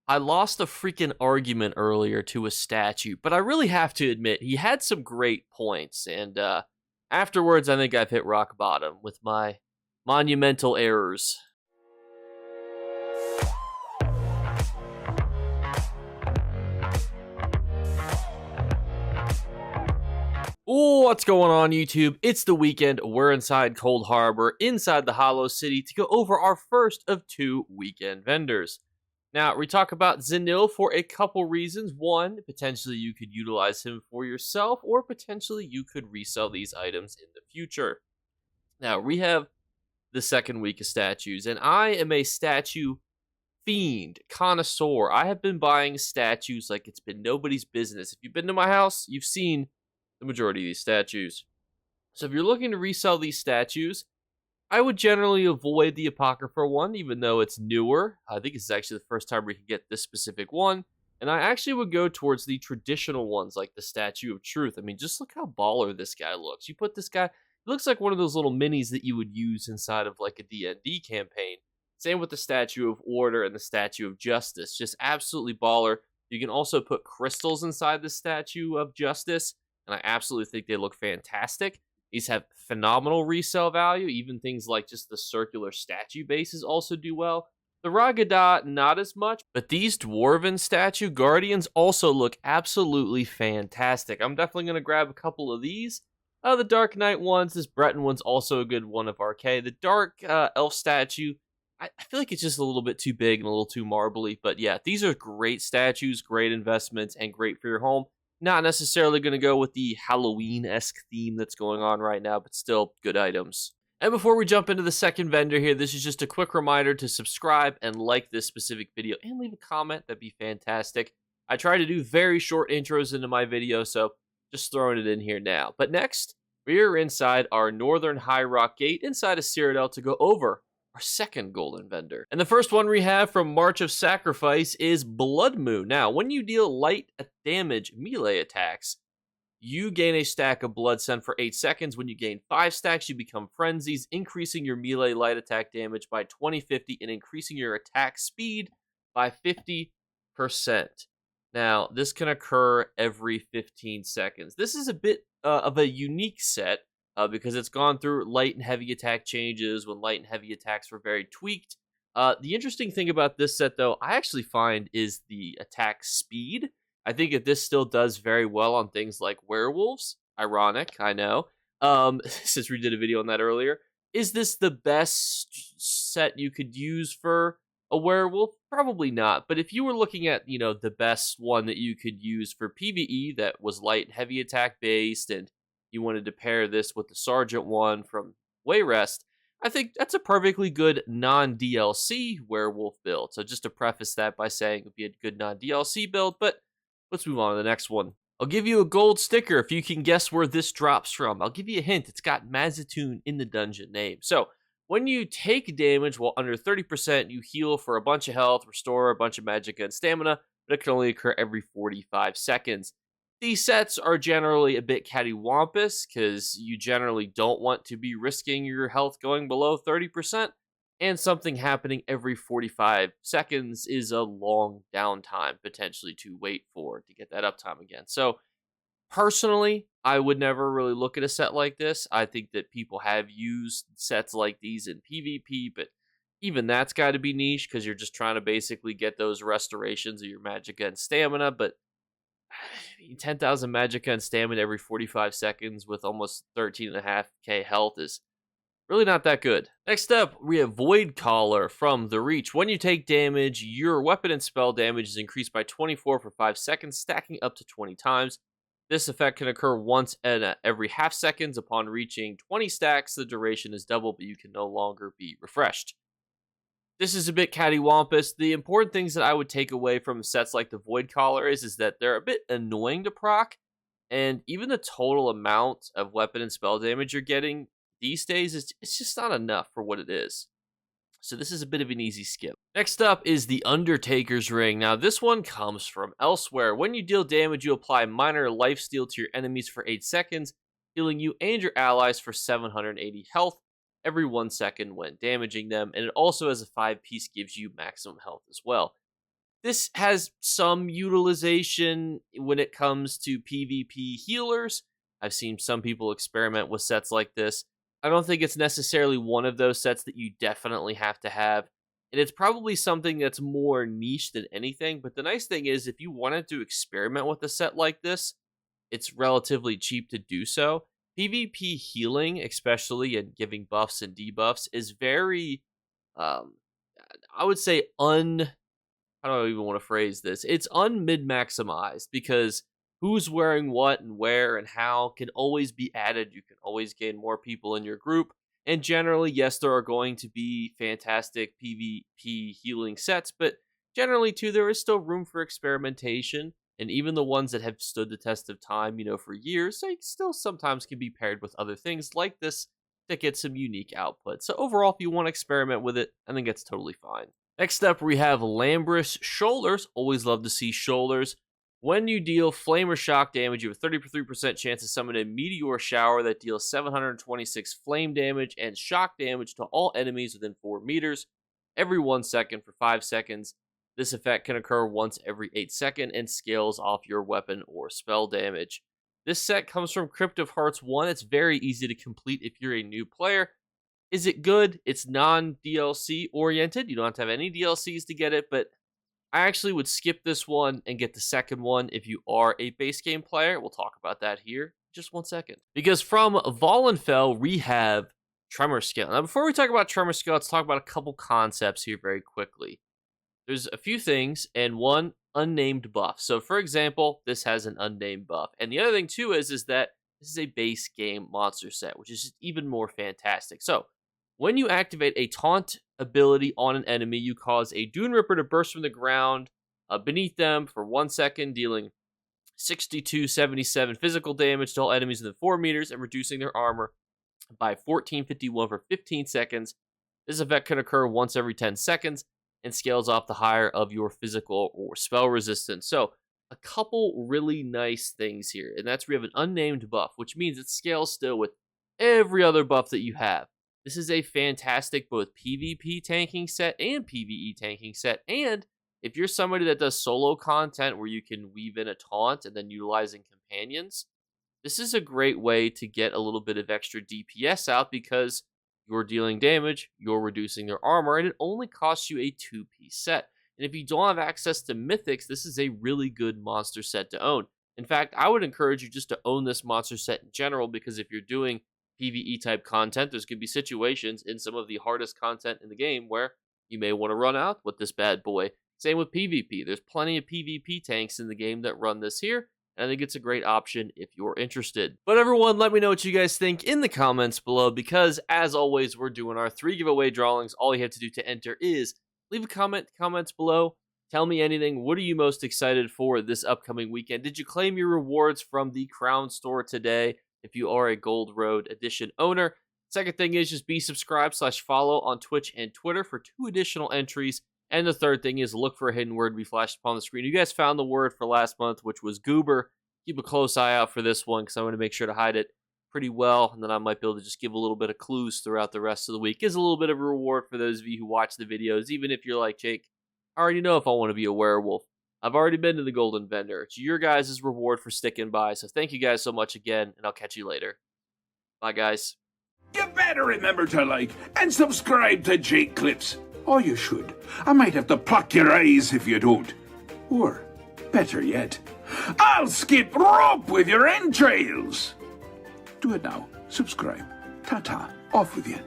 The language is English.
I lost a freaking argument earlier to a statue, but I really have to admit, he had some great points, and afterwards, I think I've hit rock bottom with my monumental errors. Ooh, what's going on, YouTube? It's the weekend. We're inside Cold Harbor, inside the Hollow City, to go over our first of two weekend vendors. Now, we talk about Zenil for a couple reasons. One, potentially you could utilize him for yourself, or potentially you could resell these items in the future. Now, we have the second week of statues, and I am a statue fiend, connoisseur. I have been buying statues like it's been nobody's business. If you've been to my house, you've seen the majority of these statues. So if you're looking to resell these statues, I would generally avoid the Apocrypha one, even though it's newer. I think it's actually the first time we can get this specific one. And I actually would go towards the traditional ones, like the Statue of Truth. I mean, just look how baller this guy looks. You put this guy, it looks like one of those little minis that you would use inside of like a D&D campaign. Same with the Statue of Order and the Statue of Justice. Just absolutely baller. You can also put crystals inside the Statue of Justice, and I absolutely think they look fantastic. These have phenomenal resale value. Even things like just the circular statue bases also do well. The Ragada, not as much, but these Dwarven statue Guardians also look absolutely fantastic. I'm definitely going to grab a couple of these. The Dark Knight ones, this Breton one's also a good one of RK. The Dark Elf statue, I feel like it's just a little bit too big and a little too marbly. But yeah, these are great statues, great investments, and great for your home. Not necessarily going to go with the Halloween-esque theme that's going on right now, but still good items. And before we jump into the second vendor here, this is just a quick reminder to subscribe and like this specific video and leave a comment. That'd be fantastic. I try to do very short intros into my video, so just throwing it in here now. But next, we are inside our Northern High Rock Gate inside of Cyrodiil to go over our second golden vendor. And the first one we have from March of Sacrifice is Blood Moon. Now, when you deal light damage melee attacks, you gain a stack of Blood Send for 8 seconds. When you gain 5 stacks, you become Frenzies, increasing your melee light attack damage by 20-50 and increasing your attack speed by 50%. Now, this can occur every 15 seconds. This is a bit of a unique set, because it's gone through light and heavy attack changes when light and heavy attacks were very tweaked. The interesting thing about this set, though, I actually find is the attack speed. I think that this still does very well on things like werewolves. Ironic, I know. Since we did a video on that earlier. Is this the best set you could use for a werewolf? Probably not. But if you were looking at, the best one that you could use for PvE that was light and heavy attack based, and you wanted to pair this with the Sergeant one from Wayrest, I think that's a perfectly good non-DLC werewolf build. So just to preface that by saying it would be a good non-DLC build, but let's move on to the next one. I'll give you a gold sticker if you can guess where this drops from. I'll give you a hint. It's got Mazatoon in the dungeon name. So when you take damage while under 30%, you heal for a bunch of health, restore a bunch of magic and stamina, but it can only occur every 45 seconds. These sets are generally a bit cattywampus because you generally don't want to be risking your health going below 30%, and something happening every 45 seconds is a long downtime potentially to wait for to get that uptime again. So personally, I would never really look at a set like this. I think that people have used sets like these in PvP, but even that's got to be niche because you're just trying to basically get those restorations of your magic and stamina, but 10,000 magic and stamina every 45 seconds with almost 13.5k health is really not that good. Next up, we have Void Caller from The Reach. When you take damage, your weapon and spell damage is increased by 24 for 5 seconds, stacking up to 20 times. This effect can occur once every half seconds. Upon reaching 20 stacks, the duration is double, but you can no longer be refreshed. This is a bit cattywampus. The important things that I would take away from sets like the Void Caller is that they're a bit annoying to proc, and even the total amount of weapon and spell damage you're getting these days, it's just not enough for what it is. So this is a bit of an easy skip. Next up is the Undertaker's Ring. Now this one comes from elsewhere. When you deal damage, you apply minor lifesteal to your enemies for 8 seconds, healing you and your allies for 780 health every 1 second when damaging them, and it also as a 5-piece gives you maximum health as well. This has some utilization when it comes to PvP healers. I've seen some people experiment with sets like this. I don't think it's necessarily one of those sets that you definitely have to have. And it's probably something that's more niche than anything. But the nice thing is, if you wanted to experiment with a set like this, it's relatively cheap to do so. PvP healing, especially and giving buffs and debuffs, is very, um, I would say, how do I even want to phrase this? It's unmid maximized because who's wearing what and where and how can always be added. You can always gain more people in your group. And generally, yes, there are going to be fantastic PvP healing sets, but generally, too, there is still room for experimentation. And even the ones that have stood the test of time, for years, they still sometimes can be paired with other things like this that get some unique output. So overall, if you want to experiment with it, I think that's totally fine. Next up, we have Lambrous Shoulders. Always love to see shoulders. When you deal flame or shock damage, you have a 33% chance to summon a meteor shower that deals 726 flame damage and shock damage to all enemies within 4 meters every 1 second for 5 seconds. This effect can occur once every 8 seconds and scales off your weapon or spell damage. This set comes from Crypt of Hearts 1. It's very easy to complete if you're a new player. Is it good? It's non-DLC oriented. You don't have to have any DLCs to get it, but I actually would skip this one and get the second one if you are a base game player. We'll talk about that here in just 1 second. Because from Vollenfell, we have Tremor Scale. Now, before we talk about Tremor Scale, let's talk about a couple concepts here very quickly. There's a few things, and one unnamed buff. So, for example, this has an unnamed buff. And the other thing, too, is that this is a base game monster set, which is just even more fantastic. So, when you activate a taunt ability on an enemy, you cause a Dune Ripper to burst from the ground beneath them for 1 second, dealing 6277 physical damage to all enemies within 4 meters and reducing their armor by 1451 for 15 seconds. This effect can occur once every 10 seconds and scales off the higher of your physical or spell resistance. So, a couple really nice things here, and that's we have an unnamed buff, which means it scales still with every other buff that you have. This is a fantastic both PvP tanking set and PvE tanking set, and if you're somebody that does solo content where you can weave in a taunt and then utilizing companions, this is a great way to get a little bit of extra DPS out because you're dealing damage, you're reducing their armor, and it only costs you a 2-piece set. And if you don't have access to Mythics, this is a really good monster set to own. In fact, I would encourage you just to own this monster set in general because if you're doing PvE type content, there's going to be situations in some of the hardest content in the game where you may want to run out with this bad boy. Same with PvP. There's plenty of PvP tanks in the game that run this here, and I think it's a great option if you're interested. But everyone, let me know what you guys think in the comments below because, as always, we're doing our 3 giveaway drawings. All you have to do to enter is leave a comment in the comments below. Tell me anything. What are you most excited for this upcoming weekend? Did you claim your rewards from the Crown Store today if you are a Gold Road Edition owner? Second thing is just be subscribed/follow on Twitch and Twitter for 2 additional entries. And the third thing is look for a hidden word to be flashed upon the screen. You guys found the word for last month, which was goober. Keep a close eye out for this one because I'm going to make sure to hide it pretty well. And then I might be able to just give a little bit of clues throughout the rest of the week. Gives a little bit of a reward for those of you who watch the videos. Even if you're like, Jake, I already know if I want to be a werewolf. I've already been to the Golden Vendor. It's your guys' reward for sticking by. So thank you guys so much again, and I'll catch you later. Bye, guys. You better remember to like and subscribe to Jakeclips. Or you should. I might have to pluck your eyes if you don't. Or, better yet, I'll skip rope with your entrails. Do it now. Subscribe. Ta-ta. Off with you.